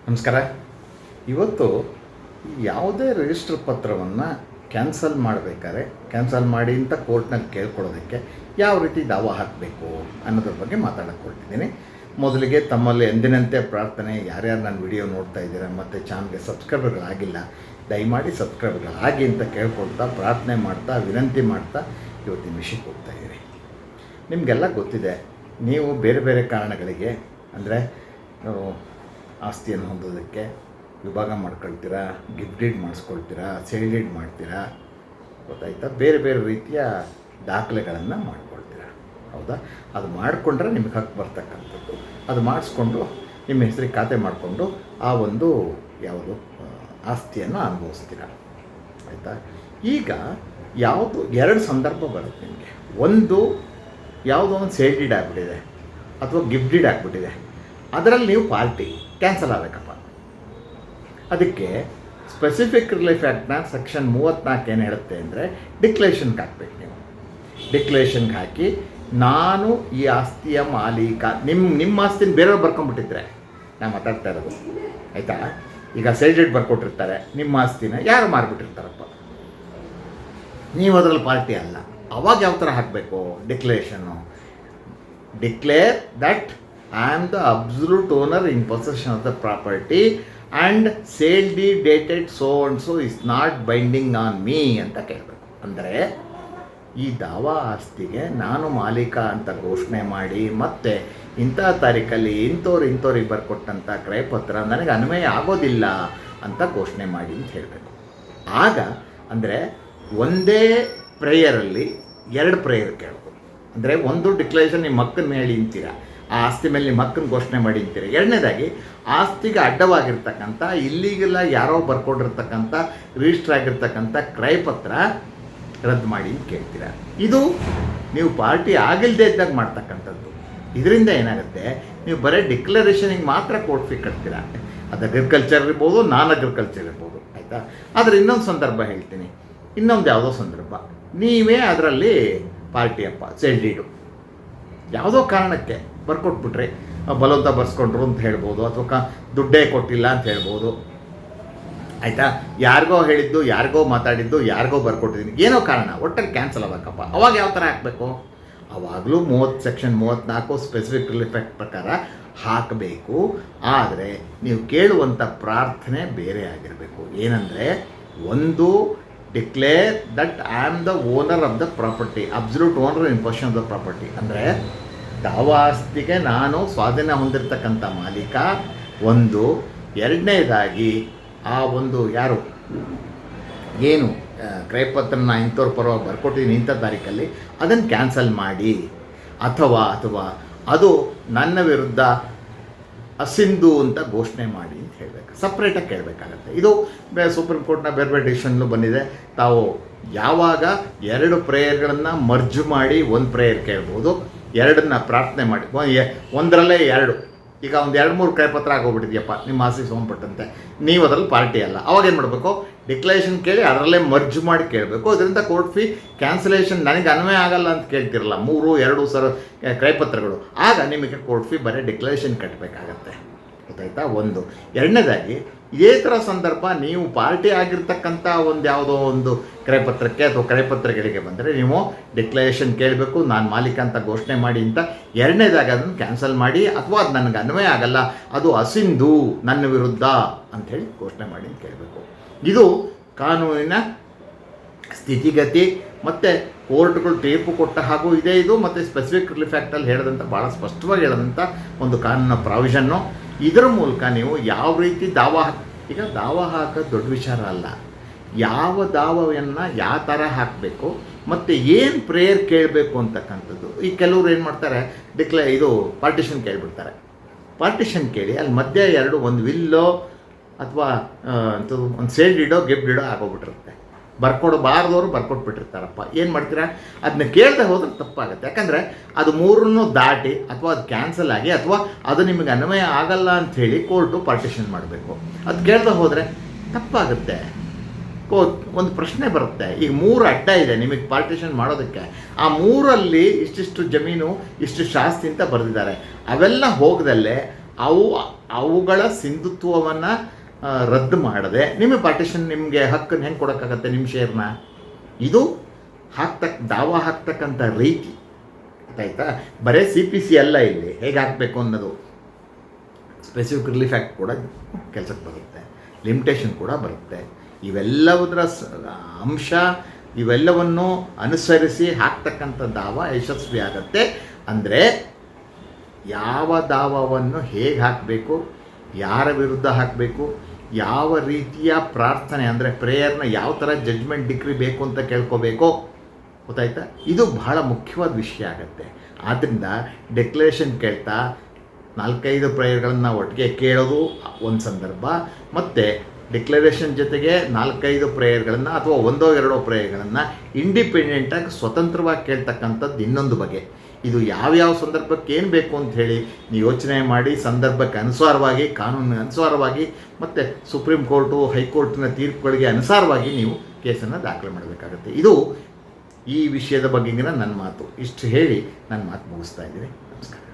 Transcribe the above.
ನಮಸ್ಕಾರ. ಇವತ್ತು ಯಾವುದೇ ರಿಜಿಸ್ಟರ್ ಪತ್ರವನ್ನು ಕ್ಯಾನ್ಸಲ್ ಮಾಡಬೇಕಾದ್ರೆ ಕ್ಯಾನ್ಸಲ್ ಮಾಡಿ ಅಂತ ಕೋರ್ಟ್ನಲ್ಲಿ ಕೇಳ್ಕೊಳ್ಳೋದಕ್ಕೆ ಯಾವ ರೀತಿ ದಾವಾ ಹಾಕಬೇಕು ಅನ್ನೋದ್ರ ಬಗ್ಗೆ ಮಾತಾಡಕ್ಕೆ ಹೊರಟಿದ್ದೀನಿ. ಮೊದಲಿಗೆ ತಮ್ಮಲ್ಲಿ ಎಂದಿನಂತೆ ಪ್ರಾರ್ಥನೆ, ಯಾರ್ಯಾರು ನನ್ನ ವಿಡಿಯೋ ನೋಡ್ತಾ ಇದ್ದೀರಾ ಮತ್ತು ಚಾನಲ್ಗೆ ಸಬ್ಸ್ಕ್ರೈಬರ್ಗಳಾಗಿಲ್ಲ, ದಯಮಾಡಿ ಸಬ್ಸ್ಕ್ರೈಬರ್ಗಳಾಗಿ ಅಂತ ಕೇಳ್ಕೊಳ್ತಾ, ಪ್ರಾರ್ಥನೆ ಮಾಡ್ತಾ, ವಿನಂತಿ ಮಾಡ್ತಾ ಇವತ್ತಿನ ವಿಷಯಕ್ಕೆ ಹೋಗ್ತಾ ಇದ್ದೀನಿ. ನಿಮಗೆಲ್ಲ ಗೊತ್ತಿದೆ, ನೀವು ಬೇರೆ ಬೇರೆ ಕಾರಣಗಳಿಗೆ ಅಂದರೆ ಆಸ್ತಿಯನ್ನು ಹೊಂದೋದಕ್ಕೆ ವಿಭಾಗ ಮಾಡ್ಕೊಳ್ತೀರಾ, ಗಿಫ್ಟ್ ಡೀಡ್ ಮಾಡಿಸ್ಕೊಳ್ತೀರಾ, ಸೇಲ್ ಡೀಡ್ ಮಾಡ್ತೀರಾ, ಗೊತ್ತಾಯ್ತಾ? ಬೇರೆ ಬೇರೆ ರೀತಿಯ ದಾಖಲೆಗಳನ್ನು ಮಾಡ್ಕೊಳ್ತೀರಾ, ಹೌದಾ? ಅದು ಮಾಡಿಕೊಂಡ್ರೆ ನಿಮಗೆ ಹಕ್ಕು ಬರ್ತಕ್ಕಂಥದ್ದು. ಅದು ಮಾಡಿಸ್ಕೊಂಡು ನಿಮ್ಮ ಹೆಸರಿಗೆ ಖಾತೆ ಮಾಡಿಕೊಂಡು ಆ ಒಂದು ಯಾವುದು ಆಸ್ತಿಯನ್ನು ಅನುಭವಿಸ್ತೀರ, ಆಯಿತಾ? ಈಗ ಯಾವುದು ಎರಡು ಸಂದರ್ಭ ಬರುತ್ತೆ ನಿಮಗೆ. ಒಂದು ಯಾವುದೋ ಒಂದು ಸೇಲ್ ಡೀಡ್ ಆಗಿಬಿಟ್ಟಿದೆ ಅಥವಾ ಗಿಫ್ಟ್ ಡೀಡ್ ಆಗಿಬಿಟ್ಟಿದೆ, ಅದರಲ್ಲಿ ನೀವು ಪಾರ್ಟಿ ಕ್ಯಾನ್ಸಲ್ ಆಗಬೇಕಪ್ಪ. ಅದಕ್ಕೆ ಸ್ಪೆಸಿಫಿಕ್ ರಿಲೀಫ್ ಆ್ಯಕ್ಟ್ನ ಸೆಕ್ಷನ್ 34 ಏನು ಹೇಳುತ್ತೆ ಅಂದರೆ, ಡಿಕ್ಲೇಷನ್ಗೆ ಹಾಕಬೇಕು. ನೀವು ಡಿಕ್ಲೇಷನ್ಗೆ ಹಾಕಿ, ನಾನು ಈ ಆಸ್ತಿಯ ಮಾಲೀಕ, ನಿಮ್ಮ ಆಸ್ತಿನ ಬೇರೆಯವ್ರು ಬರ್ಕೊಂಡ್ಬಿಟ್ಟಿದ್ರೆ ನಾನು ಮಾತಾಡ್ತಾ ಇರೋದು, ಆಯಿತಾ? ಈಗ ಸೇಲ್ ಡೀಡ್ ಬರ್ಕೊಟ್ಟಿರ್ತಾರೆ, ನಿಮ್ಮ ಆಸ್ತಿನ ಯಾರು ಮಾರಿಬಿಟ್ಟಿರ್ತಾರಪ್ಪ, ನೀವು ಅದರಲ್ಲಿ ಪಾರ್ಟಿ ಅಲ್ಲ. ಅವಾಗ ಯಾವ ಥರ ಹಾಕಬೇಕು ಡಿಕ್ಲೇಷನ್ನು? Declare that I am the absolute owner in possession of the property and sale deed dated so and so is not binding on me ಅಂತ ಕೇಳಬೇಕು. ಅಂದರೆ ಈ ದಾವಾ ಆಸ್ತಿಗೆ ನಾನು ಮಾಲೀಕ ಅಂತ ಘೋಷಣೆ ಮಾಡಿ ಮತ್ತು ಇಂಥ ತಾರೀಕಲ್ಲಿ ಇಂಥವ್ರಿಗೆ ಬರ್ಕೊಟ್ಟಂಥ ಕ್ರಯಪತ್ರ ನನಗೆ ಅನ್ವಯ ಆಗೋದಿಲ್ಲ ಅಂತ ಘೋಷಣೆ ಮಾಡಿ ಅಂತ ಹೇಳಬೇಕು. ಆಗ ಅಂದರೆ ಒಂದೇ ಪ್ರೇಯರಲ್ಲಿ ಎರಡು ಪ್ರೇಯರ್ ಕೇಳಬೇಕು. ಅಂದರೆ ಒಂದು ಡಿಕ್ಲರೇಷನ್ ನಿಮ್ಮ ಮಕ್ಕನ ಹೇಳಿ ಅಂತೀರ, ಆ ಆಸ್ತಿ ಮೇಲೆ ನಿಮ್ಮ ಹಕ್ಕನ್ನು ಘೋಷಣೆ ಮಾಡಿ ಅಂತೀರಿ. ಎರಡನೇದಾಗಿ ಆಸ್ತಿಗೆ ಅಡ್ಡವಾಗಿರ್ತಕ್ಕಂಥ ಇಲ್ಲಿಗೆಲ್ಲ ಯಾರೋ ಬರ್ಕೊಂಡಿರ್ತಕ್ಕಂಥ ರಿಜಿಸ್ಟರ್ ಆಗಿರ್ತಕ್ಕಂಥ ಕ್ರಯಪತ್ರ ರದ್ದು ಮಾಡಿ ಅಂತ ಕೇಳ್ತೀರ. ಇದು ನೀವು ಪಾರ್ಟಿ ಆಗಿಲ್ಲದೆ ಇದ್ದಾಗ ಮಾಡ್ತಕ್ಕಂಥದ್ದು. ಇದರಿಂದ ಏನಾಗುತ್ತೆ, ನೀವು ಬರೀ ಡಿಕ್ಲರೇಷನಿಗೆ ಮಾತ್ರ ಕೋರ್ಟ್ ಫೀ ಕಟ್ತೀರ. ಅದು ಅಗ್ರಿಕಲ್ಚರ್ ಇರ್ಬೋದು, ನಾನ್ ಅಗ್ರಿಕಲ್ಚರ್ ಇರ್ಬೋದು, ಆಯಿತಾ? ಆದರೆ ಇನ್ನೊಂದು ಸಂದರ್ಭ ಹೇಳ್ತೀನಿ. ಇನ್ನೊಂದು ಯಾವುದೋ ಸಂದರ್ಭ, ನೀವೇ ಅದರಲ್ಲಿ ಪಾರ್ಟಿಯಪ್ಪ, ಸೇಲ್ ಡೀಡು ಯಾವುದೋ ಕಾರಣಕ್ಕೆ ಬರ್ಕೊಟ್ಬಿಟ್ರಿ, ಬಲವಂತ ಬರ್ಸ್ಕೊಂಡ್ರು ಅಂತ ಹೇಳ್ಬೋದು, ಅಥವಾ ದುಡ್ಡೇ ಕೊಟ್ಟಿಲ್ಲ ಅಂತ ಹೇಳ್ಬೋದು, ಆಯಿತಾ? ಯಾರಿಗೋ ಹೇಳಿದ್ದು, ಯಾರಿಗೋ ಮಾತಾಡಿದ್ದು, ಯಾರಿಗೋ ಬರ್ಕೊಟ್ಟಿದ್ದೀನಿ, ಏನೋ ಕಾರಣ, ಒಟ್ಟಲ್ಲಿ ಕ್ಯಾನ್ಸಲ್ ಆಗಬೇಕಪ್ಪ. ಅವಾಗ ಯಾವ ಥರ ಹಾಕಬೇಕು? ಅವಾಗಲೂ ಸೆಕ್ಷನ್ 34 ಸ್ಪೆಸಿಫಿಕ್ ರಿಲೀಫ್ ಆ್ಯಕ್ಟ್ ಪ್ರಕಾರ ಹಾಕಬೇಕು. ಆದರೆ ನೀವು ಕೇಳುವಂಥ ಪ್ರಾರ್ಥನೆ ಬೇರೆ ಆಗಿರಬೇಕು. ಏನಂದರೆ, ಒಂದು declare that I am the owner of the property, absolute owner in position of the property. ಅಂದರೆ ದಾವಾ ಆಸ್ತಿಗೆ ನಾನು ಸ್ವಾಧೀನ ಹೊಂದಿರತಕ್ಕಂಥ ಮಾಲೀಕ ಒಂದು. ಎರಡನೇದಾಗಿ ಆ ಒಂದು ಯಾರು ಏನು ಕ್ರಯಪತ್ರನ ಇಂಥವ್ರ ಪರವಾಗಿ ಬರ್ಕೊಟ್ಟಿದ್ದೀನಿ ಇಂಥ ತಾರೀಕಲ್ಲಿ ಅದನ್ನು ಕ್ಯಾನ್ಸಲ್ ಮಾಡಿ, ಅಥವಾ ಅದು ನನ್ನ ವಿರುದ್ಧ ಅಸಿಂಧು ಅಂತ ಘೋಷಣೆ ಮಾಡಿ ಅಂತ ಹೇಳಬೇಕು. ಸಪ್ರೇಟಾಗಿ ಕೇಳಬೇಕಾಗತ್ತೆ. ಇದು ಸುಪ್ರೀಂ ಕೋರ್ಟ್ನ ಬೇರೆ ಬೇರೆ ಡಿಸಿಷನ್ಲು ಬಂದಿದೆ. ತಾವು ಯಾವಾಗ ಎರಡು ಪ್ರೇಯರ್ಗಳನ್ನು ಮರ್ಜ್ ಮಾಡಿ ಒಂದು ಪ್ರೇಯರ್ ಕೇಳ್ಬೋದು, ಎರಡನ್ನ ಪ್ರಾರ್ಥನೆ ಮಾಡಿ ಒಂದರಲ್ಲೇ ಎರಡು. ಈಗ ಒಂದು 2-3 ಕ್ರಯಪತ್ರ ಆಗೋಗ್ಬಿಟ್ಟಿದೆಯಪ್ಪ ನಿಮ್ಮ ಆಸ್ತಿ ಸಂಬಂಧಪಟ್ಟಂತೆ, ನೀವು ಅದರಲ್ಲಿ ಪಾರ್ಟಿ ಅಲ್ಲ. ಅವಾಗ ಏನು ಮಾಡಬೇಕು, ಡಿಕ್ಲರೇಷನ್ ಕೇಳಿ ಅದರಲ್ಲೇ ಮರ್ಜ್ ಮಾಡಿ ಕೇಳಬೇಕು. ಇದರಿಂದ ಕೋರ್ಟ್ ಫೀ ಕ್ಯಾನ್ಸಲೇಷನ್ ನನಗೆ ಅನ್ವಯ ಆಗಲ್ಲ ಅಂತ ಕೇಳ್ತಿರಲ್ಲ, 3-2 ಕ್ರಯಪತ್ರಗಳು, ಆಗ ನಿಮಗೆ ಕೋರ್ಟ್ ಫೀ ಬರೀ ಡಿಕ್ಲರೇಷನ್ ಕಟ್ಟಬೇಕಾಗತ್ತೆ, ಗೊತ್ತಾಯ್ತಾ? ಒಂದು. ಎರಡನೇದಾಗಿ ಇದೇ ಥರ ಸಂದರ್ಭ ನೀವು ಪಾರ್ಟಿ ಆಗಿರ್ತಕ್ಕಂಥ ಒಂದು ಯಾವುದೋ ಒಂದು ಕ್ರಯಪತ್ರಕ್ಕೆ ಅಥವಾ ಕ್ರಯಪತ್ರಗಳಿಗೆ ಬಂದರೆ ನೀವು ಡಿಕ್ಲರೇಷನ್ ಕೇಳಬೇಕು, ನಾನು ಮಾಲೀಕ ಅಂತ ಘೋಷಣೆ ಮಾಡಿ ಅಂತ. ಎರಡನೇದಾಗಿ ಅದನ್ನು ಕ್ಯಾನ್ಸಲ್ ಮಾಡಿ, ಅಥವಾ ಅದು ನನಗೆ ಅನ್ವಯ ಆಗಲ್ಲ, ಅದು ಅಸಿಂಧು ನನ್ನ ವಿರುದ್ಧ ಅಂಥೇಳಿ ಘೋಷಣೆ ಮಾಡಿ ಅಂತ ಕೇಳಬೇಕು. ಇದು ಕಾನೂನಿನ ಸ್ಥಿತಿಗತಿ ಮತ್ತು ಕೋರ್ಟ್ಗಳು ತೀರ್ಪು ಕೊಟ್ಟ ಹಾಗೂ ಇದೆ ಇದು. ಮತ್ತು ಸ್ಪೆಸಿಫಿಕ್ ರಿಲೀಫ್ ಆ್ಯಕ್ಟಲ್ಲಿ ಹೇಳಿದಂಥ ಭಾಳ ಸ್ಪಷ್ಟವಾಗಿ ಹೇಳಿದಂಥ ಒಂದು ಕಾನೂನಿನ ಪ್ರಾವಿಷನ್ನು. ಇದರ ಮೂಲಕ ನೀವು ಯಾವ ರೀತಿ ಈಗ ದಾವಾ ಹಾಕೋದು ದೊಡ್ಡ ವಿಚಾರ ಅಲ್ಲ, ಯಾವ ದಾವವನ್ನು ಯಾವ ಥರ ಹಾಕಬೇಕು ಮತ್ತು ಏನು ಪ್ರೇಯರ್ ಕೇಳಬೇಕು ಅಂತಕ್ಕಂಥದ್ದು. ಈ ಕೆಲವರು ಏನು ಮಾಡ್ತಾರೆ, ಇದು ಪಾರ್ಟಿಷನ್ ಕೇಳಿಬಿಡ್ತಾರೆ. ಪಾರ್ಟಿಷನ್ ಕೇಳಿ ಅಲ್ಲಿ ಮಧ್ಯೆ ಒಂದು ವಿಲ್ಲೋ ಅಥವಾ ಒಂದು ಸೇಲ್ ಡೀಡೋ ಗಿಫ್ಟ್ ಡೀಡೋ ಆಗೋಗ್ಬಿಟ್ಟಿರುತ್ತೆ. ಬರ್ಕೊಡಬಾರ್ದವರು ಬರ್ಕೊಟ್ಬಿಟ್ಟಿರ್ತಾರಪ್ಪ. ಏನು ಮಾಡ್ತೀರಾ, ಅದನ್ನ ಕೇಳದೆ ಹೋದ್ರೆ ತಪ್ಪಾಗುತ್ತೆ. ಯಾಕಂದರೆ ಅದು ಮೂರನ್ನು ದಾಟಿ ಅಥವಾ ಅದು ಕ್ಯಾನ್ಸಲ್ ಆಗಿ ಅಥವಾ ಅದು ನಿಮಗೆ ಅನ್ವಯ ಆಗಲ್ಲ ಅಂಥೇಳಿ ಕೋರ್ಟು ಪಾರ್ಟಿಷನ್ ಮಾಡಬೇಕು. ಅದು ಕೇಳದೆ ಹೋದರೆ ತಪ್ಪಾಗುತ್ತೆ. ಒಂದು ಪ್ರಶ್ನೆ ಬರುತ್ತೆ, ಈಗ 3 ಅಡ್ಡ ಇದೆ ನಿಮಗೆ ಪಾರ್ಟಿಷನ್ ಮಾಡೋದಕ್ಕೆ, ಆ 3ರಲ್ಲಿ ಇಷ್ಟಿಷ್ಟು ಜಮೀನು ಇಷ್ಟಿಷ್ಟು ಆಸ್ತಿ ಅಂತ ಬರೆದಿದ್ದಾರೆ, ಅವೆಲ್ಲ ಹೋಗದಲ್ಲೇ ಅವು ಅವುಗಳ ಸಿಂಧುತ್ವವನ್ನು ರದ್ದು ಮಾಡದೆ ನಿಮಗೆ ಪಾರ್ಟಿಷನ್ ನಿಮಗೆ ಹಕ್ಕನ್ನು ಹೆಂಗೆ ಕೊಡೋಕ್ಕಾಗತ್ತೆ ನಿಮ್ಮ ಶೇರ್ನ? ಇದು ದಾವಾ ಹಾಕ್ತಕ್ಕಂಥ ರೀತಿ ಗೊತ್ತಾಯ್ತಾ? ಬರೀ CPC ಅಲ್ಲ, ಇಲ್ಲಿ ಹೇಗೆ ಹಾಕಬೇಕು ಅನ್ನೋದು ಸ್ಪೆಸಿಫಿಕ್ ರಿಲೀಫ್ ಆ್ಯಕ್ಟ್ ಕೂಡ ಕೆಲಸಕ್ಕೆ ಬರುತ್ತೆ, ಲಿಮಿಟೇಷನ್ ಕೂಡ ಬರುತ್ತೆ. ಇವೆಲ್ಲದರ ಅಂಶ ಇವೆಲ್ಲವನ್ನು ಅನುಸರಿಸಿ ಹಾಕ್ತಕ್ಕಂಥ ದಾವ ಯಶಸ್ವಿ ಆಗುತ್ತೆ. ಅಂದರೆ ಯಾವ ದಾವವನ್ನು ಹೇಗೆ ಹಾಕಬೇಕು, ಯಾರ ವಿರುದ್ಧ ಹಾಕಬೇಕು, ಯಾವ ರೀತಿಯ ಪ್ರಾರ್ಥನೆ ಅಂದರೆ ಪ್ರೇಯರ್ನ ಯಾವ ಥರ ಜಡ್ಜ್ಮೆಂಟ್ ಡಿಗ್ರಿ ಬೇಕು ಅಂತ ಕೇಳ್ಕೋಬೇಕೋ ಗೊತ್ತಾಯ್ತಾ? ಇದು ಬಹಳ ಮುಖ್ಯವಾದ ವಿಷಯ ಆಗುತ್ತೆ. ಆದ್ದರಿಂದ ಡೆಕ್ಲರೇಷನ್ ಕೇಳ್ತಾ 4-5 ಪ್ರೇಯರ್ಗಳನ್ನು ಒಟ್ಟಿಗೆ ಕೇಳೋದು ಒಂದು ಸಂದರ್ಭ, ಮತ್ತು ಡಿಕ್ಲರೇಷನ್ ಜೊತೆಗೆ 4-5 ಪ್ರೇಯರ್ಗಳನ್ನು ಅಥವಾ 1-2 ಪ್ರೇಯರ್ಗಳನ್ನು ಇಂಡಿಪೆಂಡೆಂಟಾಗಿ ಸ್ವತಂತ್ರವಾಗಿ ಕೇಳ್ತಕ್ಕಂಥದ್ದು ಇನ್ನೊಂದು ಬಗೆ. ಇದು ಯಾವ್ಯಾವ ಸಂದರ್ಭಕ್ಕೆ ಏನು ಬೇಕು ಅಂತ ಹೇಳಿ ನೀವು ಯೋಚನೆ ಮಾಡಿ ಸಂದರ್ಭಕ್ಕೆ ಅನುಸಾರವಾಗಿ, ಕಾನೂನಿನ ಅನುಸಾರವಾಗಿ ಮತ್ತು ಸುಪ್ರೀಂ ಕೋರ್ಟು ಹೈಕೋರ್ಟಿನ ತೀರ್ಪುಗಳಿಗೆ ಅನುಸಾರವಾಗಿ ನೀವು ಕೇಸನ್ನು ದಾಖಲೆ ಮಾಡಬೇಕಾಗುತ್ತೆ. ಇದು ಈ ವಿಷಯದ ಬಗ್ಗೆಗಿನ ನನ್ನ ಮಾತು. ಇಷ್ಟು ಹೇಳಿ ನನ್ನ ಮಾತು ಮುಗಿಸ್ತಾ ಇದ್ದೀನಿ. ನಮಸ್ಕಾರ.